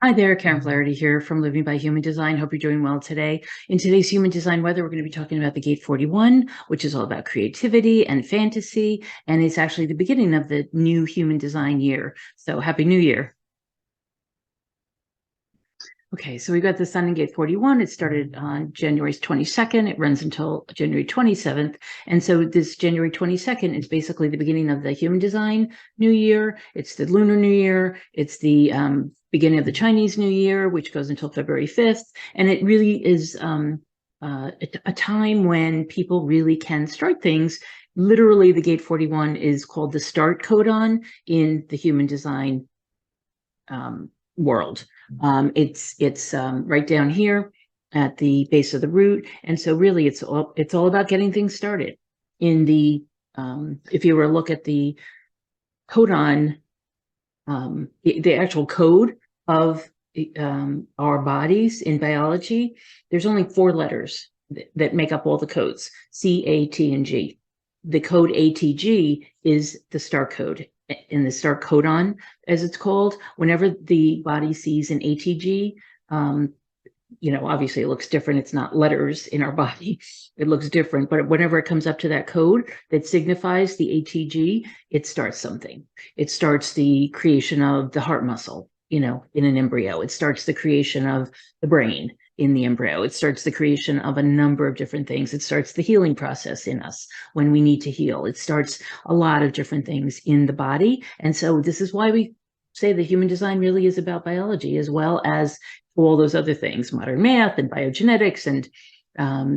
Hi there, Karen Flaherty here from Living by Human Design. Hope you're doing well today. In today's Human Design Weather, we're going to be talking about the Gate 41, which is all about creativity and fantasy, and it's actually the beginning of the new Human Design year. So Happy New Year. Okay, so we got the Sun in Gate 41. It started on January 22nd. It runs until January 27th. And so this January 22nd is basically the beginning of the Human Design New Year. It's the Lunar New Year. It's the beginning of the Chinese New Year, which goes until February 5th. And it really is a time when people really can start things. Literally, the Gate 41 is called the start codon in the Human Design world. It's right down here at the base of the root, and so really it's all about getting things started. In the if you were to look at the codon, the actual code of our bodies in biology, there's only 4 letters that make up all the codes: C, A, T, and G. The code ATG is the star code. In the star codon, as it's called, whenever the body sees an ATG, obviously it looks different. It's not letters in our body. It looks different, but whenever it comes up to that code that signifies the ATG, it starts something. It starts the creation of the heart muscle, in an embryo. It starts the creation of the brain in the embryo. It starts the creation of a number of different things. It starts the healing process in us when we need to heal. It starts a lot of different things in the body. And so this is why we say that human design really is about biology, as well as all those other things, modern math and biogenetics and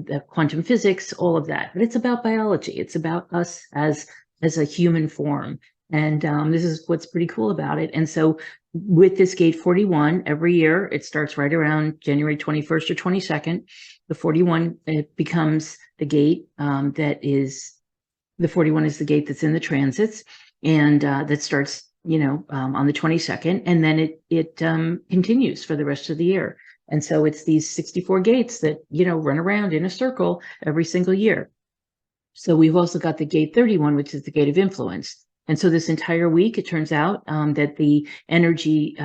the quantum physics, all of that. But it's about biology. It's about us as a human form. And this is what's pretty cool about it. And so with this Gate 41, every year, it starts right around January 21st or 22nd. The 41, it becomes the gate the 41 is the gate that's in the transits, and that starts, on the 22nd, and then it continues for the rest of the year. And so it's these 64 gates that, run around in a circle every single year. So we've also got the Gate 31, which is the gate of influence. And so this entire week, it turns out that the energy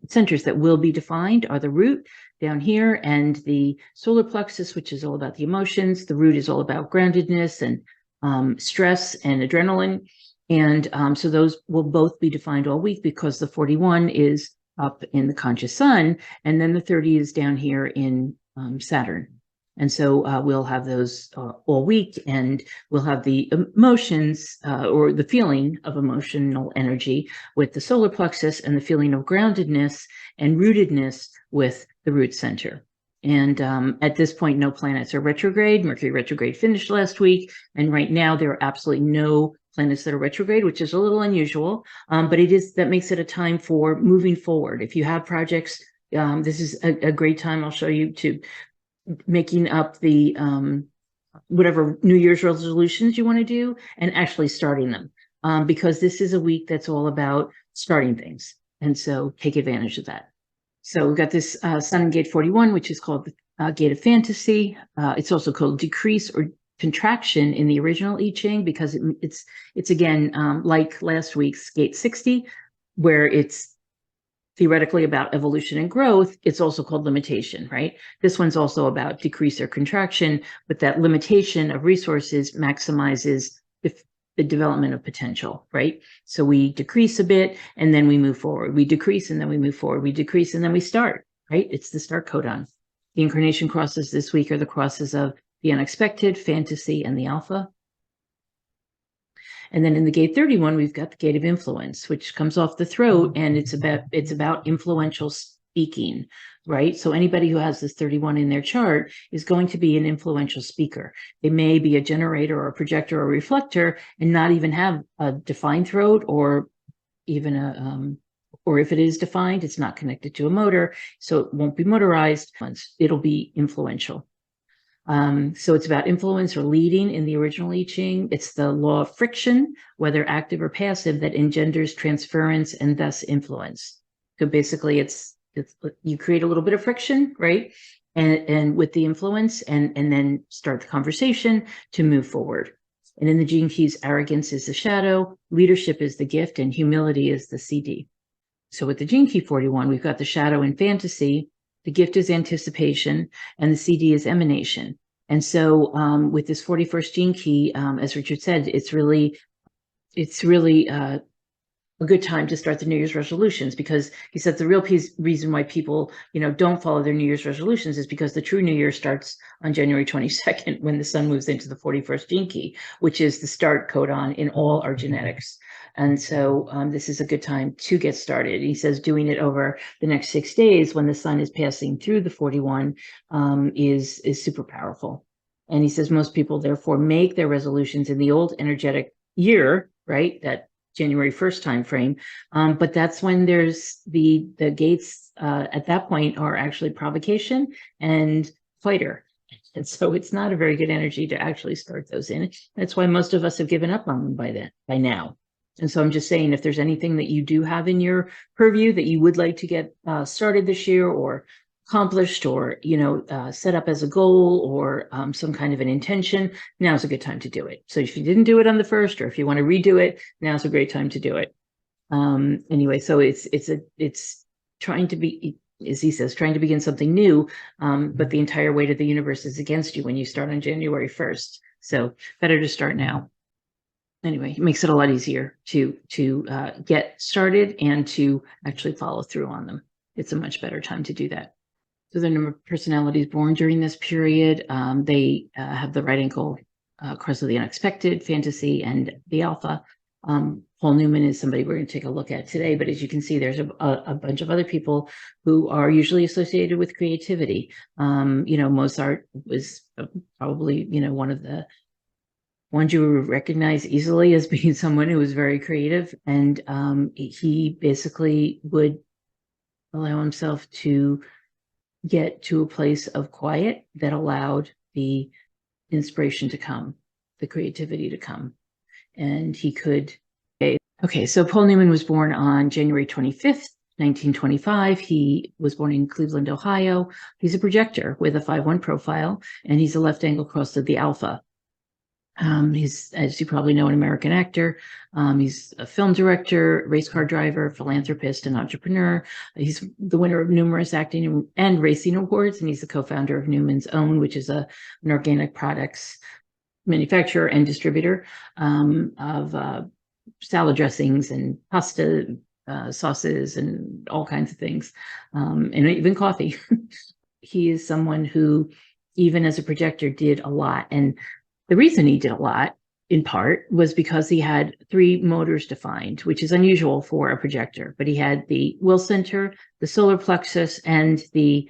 centers that will be defined are the root down here and the solar plexus, which is all about the emotions. The root is all about groundedness and stress and adrenaline. And so those will both be defined all week, because the 41 is up in the conscious sun, and then the 30 is down here in Saturn. And so we'll have those all week, and we'll have the emotions or the feeling of emotional energy with the solar plexus, and the feeling of groundedness and rootedness with the root center. And at this point, no planets are retrograde. Mercury retrograde finished last week, and right now there are absolutely no planets that are retrograde, which is a little unusual, but that makes it a time for moving forward. If you have projects, this is a great time. I'll show you to making up the whatever New Year's resolutions you want to do and actually starting them, because this is a week that's all about starting things. And so take advantage of that. So we've got this Sun in Gate 41, which is called the Gate of Fantasy. It's also called decrease or contraction in the original I Ching, because it's again, like last week's Gate 60, where it's theoretically about evolution and growth. It's also called limitation, right? This one's also about decrease or contraction, but that limitation of resources maximizes the development of potential, right? So we decrease a bit and then we move forward. We decrease and then we move forward. We decrease and then we start, right? It's the start codon. The incarnation crosses this week are the crosses of the unexpected, fantasy, and the alpha. And then in the Gate 31, we've got the Gate of Influence, which comes off the throat, and it's about influential speaking, right? So anybody who has this 31 in their chart is going to be an influential speaker. They may be a generator or a projector or a reflector and not even have a defined throat, or even or if it is defined, it's not connected to a motor, so it won't be motorized. It'll be influential. So it's about influence or leading in the original I Ching. It's the law of friction, whether active or passive, that engenders transference and thus influence. So basically it's you create a little bit of friction, right? And with the influence, and then start the conversation to move forward. And in the Gene Keys, arrogance is the shadow, leadership is the gift, and humility is the CD. So with the gene key 41, we've got the shadow in fantasy, the gift is anticipation, and the CD is emanation. And so with this 41st gene key, as Richard said, it's really a good time to start the New Year's resolutions, because he said the real reason why people, don't follow their New Year's resolutions is because the true New Year starts on January 22nd when the sun moves into the 41st gene key, which is the start codon in all our genetics. And so this is a good time to get started. He says doing it over the next 6 days when the sun is passing through the 41 is super powerful. And he says most people therefore make their resolutions in the old energetic year, right? That January 1st timeframe, but that's when there's the gates at that point are actually provocation and fighter, and so it's not a very good energy to actually start those in. That's why most of us have given up on them by now. And so I'm just saying, if there's anything that you do have in your purview that you would like to get started this year, or accomplished, or set up as a goal, or some kind of an intention, now's a good time to do it. So if you didn't do it on the 1st, or if you want to redo it, now's a great time to do it. Anyway, so it's trying to be, as he says, trying to begin something new, but the entire weight of the universe is against you when you start on January 1st. So better to start now. Anyway, it makes it a lot easier to get started and to actually follow through on them. It's a much better time to do that. So the number of personalities born during this period, they have the right ankle cross of the unexpected, fantasy, and the alpha. Paul Newman is somebody we're going to take a look at today, but as you can see, there's a bunch of other people who are usually associated with creativity. Mozart was probably, one of the ones you would recognize easily as being someone who was very creative, and he basically would allow himself to get to a place of quiet that allowed the inspiration to come, the creativity to come. And he could, okay, so Paul Newman was born on January 25th, 1925. He was born in Cleveland, Ohio. He's a projector with a 5-1 profile, and he's a left angle cross of the alpha. He's, as you probably know, an American actor. He's a film director, race car driver, philanthropist, and entrepreneur. He's the winner of numerous acting and racing awards, and he's the co-founder of Newman's Own, which is an organic products manufacturer and distributor of salad dressings and pasta sauces and all kinds of things, and even coffee. He is someone who, even as a projector, did a lot. And the reason he did a lot, in part, was because he had 3 motors defined, which is unusual for a projector. But he had the will center, the solar plexus, and the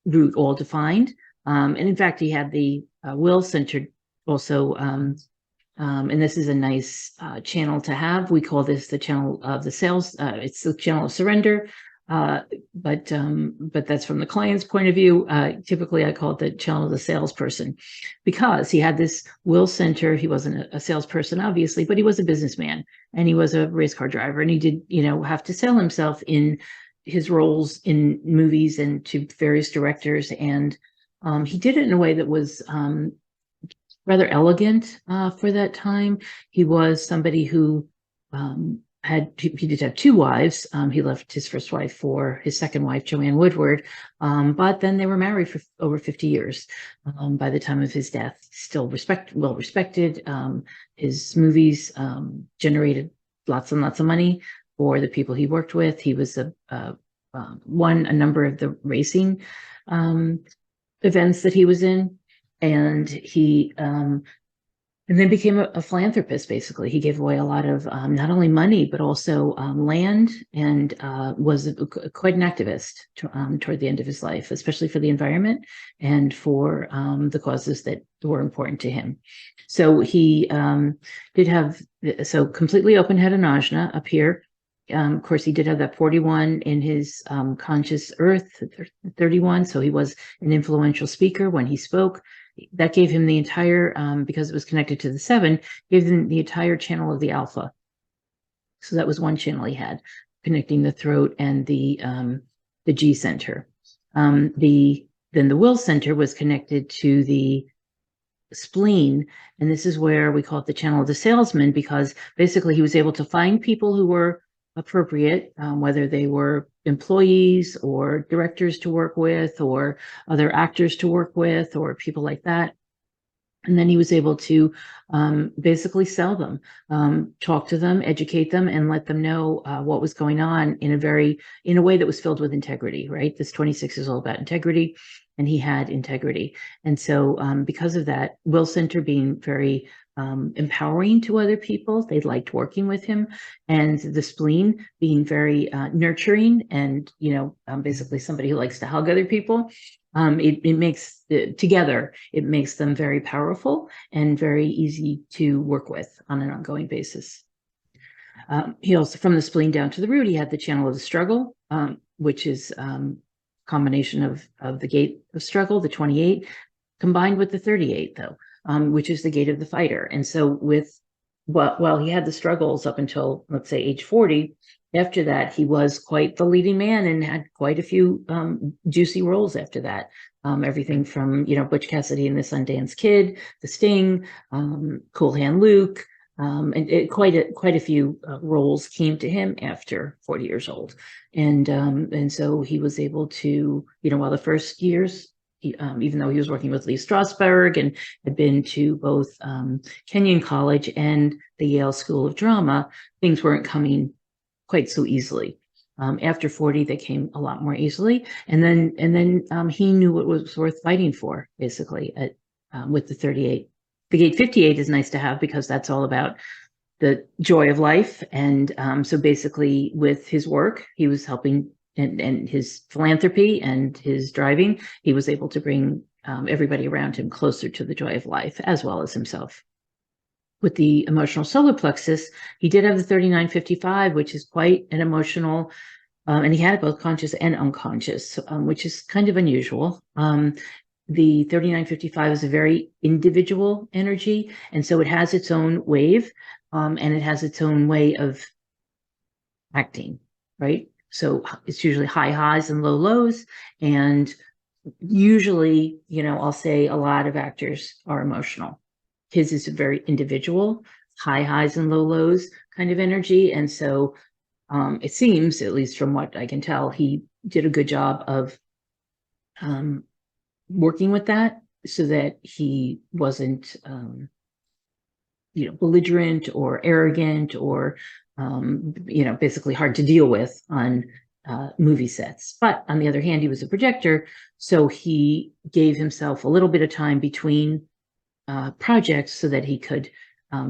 root all defined. And in fact, he had the will center also. And this is a nice channel to have. We call this the channel of the sales. It's the channel of surrender. But that's from the client's point of view. Typically, I call it the channel of the salesperson, because he had this will center. He wasn't a salesperson, obviously, but he was a businessman, and he was a race car driver, and he did, have to sell himself in his roles in movies and to various directors. And he did it in a way that was rather elegant for that time. He was somebody who he did have 2 wives. He left his first wife for his second wife, Joanne Woodward, but then they were married for over 50 years. By the time of his death, still well respected. His movies generated lots and lots of money for the people he worked with. He was won a number of the racing events that he was in, and he and then became a philanthropist. Basically, he gave away a lot of not only money, but also land, and was quite an activist toward the end of his life, especially for the environment and for the causes that were important to him. So he did have completely open head and ajna up here. Of course, he did have that 41 in his conscious earth, 31. So he was an influential speaker when he spoke. That gave him the entire, because it was connected to the 7, gave him the entire channel of the alpha. So that was one channel he had, connecting the throat and the G center. Then the will center was connected to the spleen, and this is where we call it the channel of the salesman, because basically he was able to find people who were appropriate, whether they were employees or directors to work with or other actors to work with or people like that. And then he was able to basically sell them, talk to them, educate them, and let them know what was going on in a way that was filled with integrity, right? This 26 is all about integrity, and he had integrity. And so because of that, Will Center being very empowering to other people, they liked working with him, and the spleen being very nurturing and, basically somebody who likes to hug other people. It makes together, it makes them very powerful and very easy to work with on an ongoing basis. He also, from the spleen down to the root, he had the channel of the struggle, which is combination of the gate of struggle, the 28, combined with the 38, though, which is the gate of the fighter. And so while he had the struggles up until, let's say, age 40, after that, he was quite the leading man and had quite a few juicy roles after that. Everything from, Butch Cassidy and the Sundance Kid, The Sting, Cool Hand Luke, and quite a few roles came to him after 40 years old. And so he was able to, while the first years, even though he was working with Lee Strasberg and had been to both Kenyon College and the Yale School of Drama, things weren't coming quite so easily. After 40, they came a lot more easily. And then he knew what was worth fighting for, basically, with the 38. The gate 58 is nice to have because that's all about the joy of life. And so basically with his work, he was helping, and his philanthropy and his driving, he was able to bring everybody around him closer to the joy of life, as well as himself. With the emotional solar plexus, he did have the 3955, which is quite an emotional, and he had it both conscious and unconscious, which is kind of unusual. The 3955 is a very individual energy, and so it has its own wave, and it has its own way of acting, right? So it's usually high highs and low lows, and usually, I'll say a lot of actors are emotional. His is a very individual, high highs and low lows kind of energy. And so it seems, at least from what I can tell, he did a good job of working with that so that he wasn't, belligerent or arrogant or, basically hard to deal with on movie sets. But on the other hand, he was a projector. So he gave himself a little bit of time between projects so that he could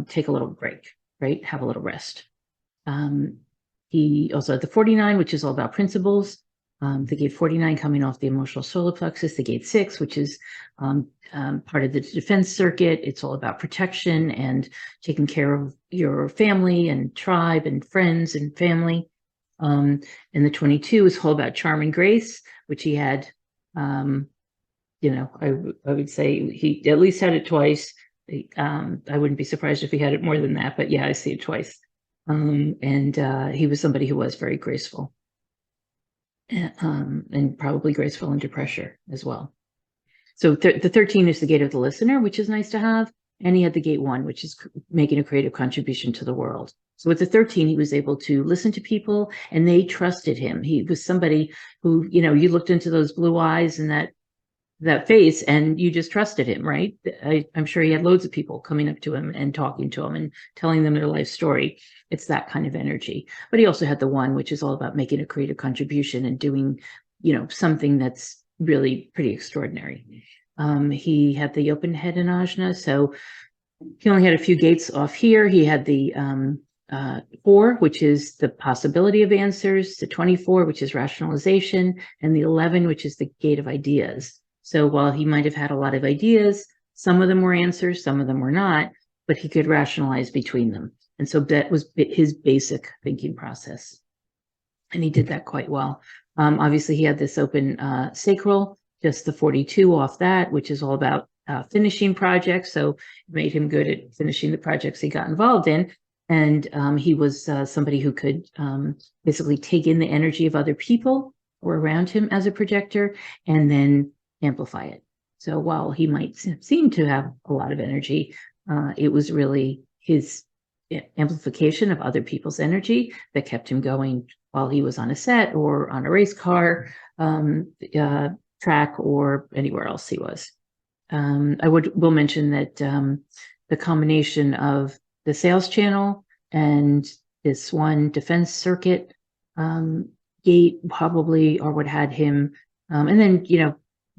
take a little break, right? Have a little rest. He also had the 49, which is all about principles. The gate 49 coming off the emotional solar plexus, the gate 6, which is part of the defense circuit. It's all about protection and taking care of your family and tribe and friends and family. And the 22 is all about charm and grace, which he had, I would say he at least had it twice. I wouldn't be surprised if he had it more than that, but yeah, I see it twice. And he was somebody who was very graceful, and probably graceful under pressure as well. So the 13 is the gate of the listener, which is nice to have. And he had the gate 1, which is making a creative contribution to the world. So with the 13, he was able to listen to people and they trusted him. He was somebody who, you looked into those blue eyes and that face and you just trusted him, right? I'm sure he had loads of people coming up to him and talking to him and telling them their life story. It's that kind of energy. But he also had the 1, which is all about making a creative contribution and doing, something that's really pretty extraordinary. He had the open head in ajna, so he only had a few gates off here. He had the 4, which is the possibility of answers, the 24, which is rationalization, and the 11, which is the gate of ideas. So while he might have had a lot of ideas, some of them were answers, some of them were not, but he could rationalize between them. And so that was his basic thinking process. And he did that quite well. Obviously, he had this open sacral, just the 42 off that, which is all about finishing projects. So it made him good at finishing the projects he got involved in. And he was somebody who could basically take in the energy of other people or around him as a projector and then amplify it. So while he might seem to have a lot of energy, it was really his amplification of other people's energy that kept him going while he was on a set or on a race car track or anywhere else he was. Will mention that the combination of the sales channel and this one defense circuit gate probably are what had him, and then,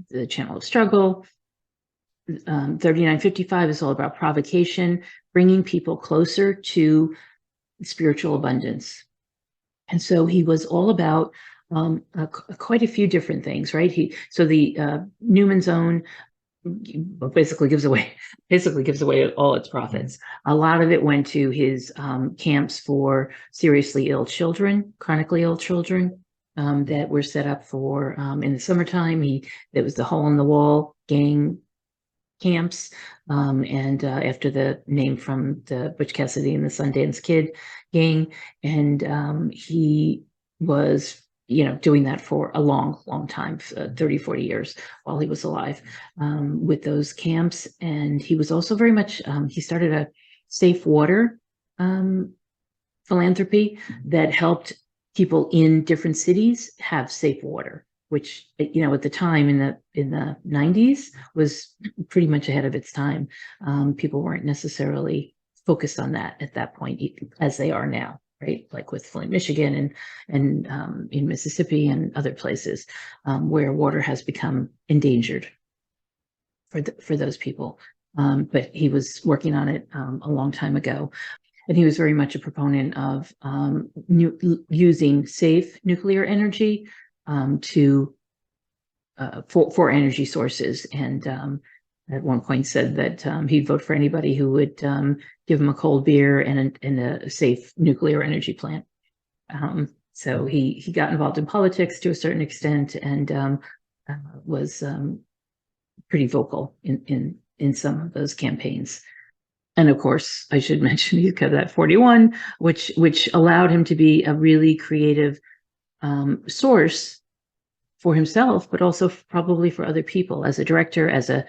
the channel of struggle. 3955 is all about provocation, bringing people closer to spiritual abundance. And so he was all about quite a few different things, right? So the Newman zone basically gives away all its profits. A lot of it went to his camps for seriously ill children, chronically ill children, that were set up for in the summertime. There was the hole in the wall gang camps, and after the name from the Butch Cassidy and the Sundance Kid gang, and he was doing that for a long time, 30, 40 years while he was alive, with those camps. And he was also very much, he started a safe water philanthropy that helped people in different cities have safe water, which, at the time in the 90s was pretty much ahead of its time. People weren't necessarily focused on that at that point as they are now, right? Like with Flint, Michigan, and in Mississippi and other places where water has become endangered for those people. But he was working on it a long time ago. And he was very much a proponent of using safe nuclear energy for energy sources, and at one point said that he'd vote for anybody who would give him a cold beer and a safe nuclear energy plant. So he got involved in politics to a certain extent, and was pretty vocal in some of those campaigns. And of course, I should mention he's got that 41, which allowed him to be a really creative source for himself, but also probably for other people, as a director, as a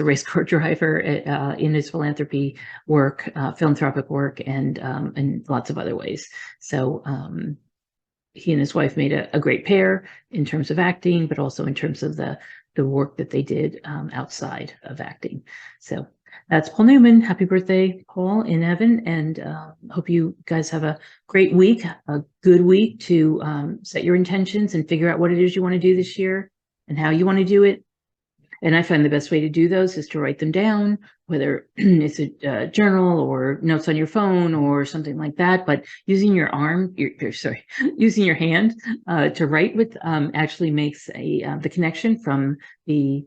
race car driver, in his philanthropy work, philanthropic work, and lots of other ways. So he and his wife made a great pair in terms of acting, but also in terms of the work that they did outside of acting. So that's Paul Newman. Happy birthday, Paul, in heaven, and hope you guys have a great week, a good week to set your intentions and figure out what it is you want to do this year and how you want to do it. And I find the best way to do those is to write them down, whether it's a journal or notes on your phone or something like that. But using your using your hand to write with actually makes the connection from the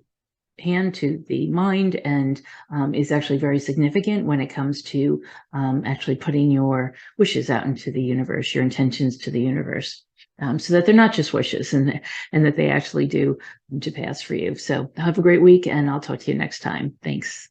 hand to the mind, and is actually very significant when it comes to actually putting your wishes out into the universe, your intentions to the universe, so that they're not just wishes, and that they actually do come to pass for you. So have a great week, and I'll talk to you next time. Thanks.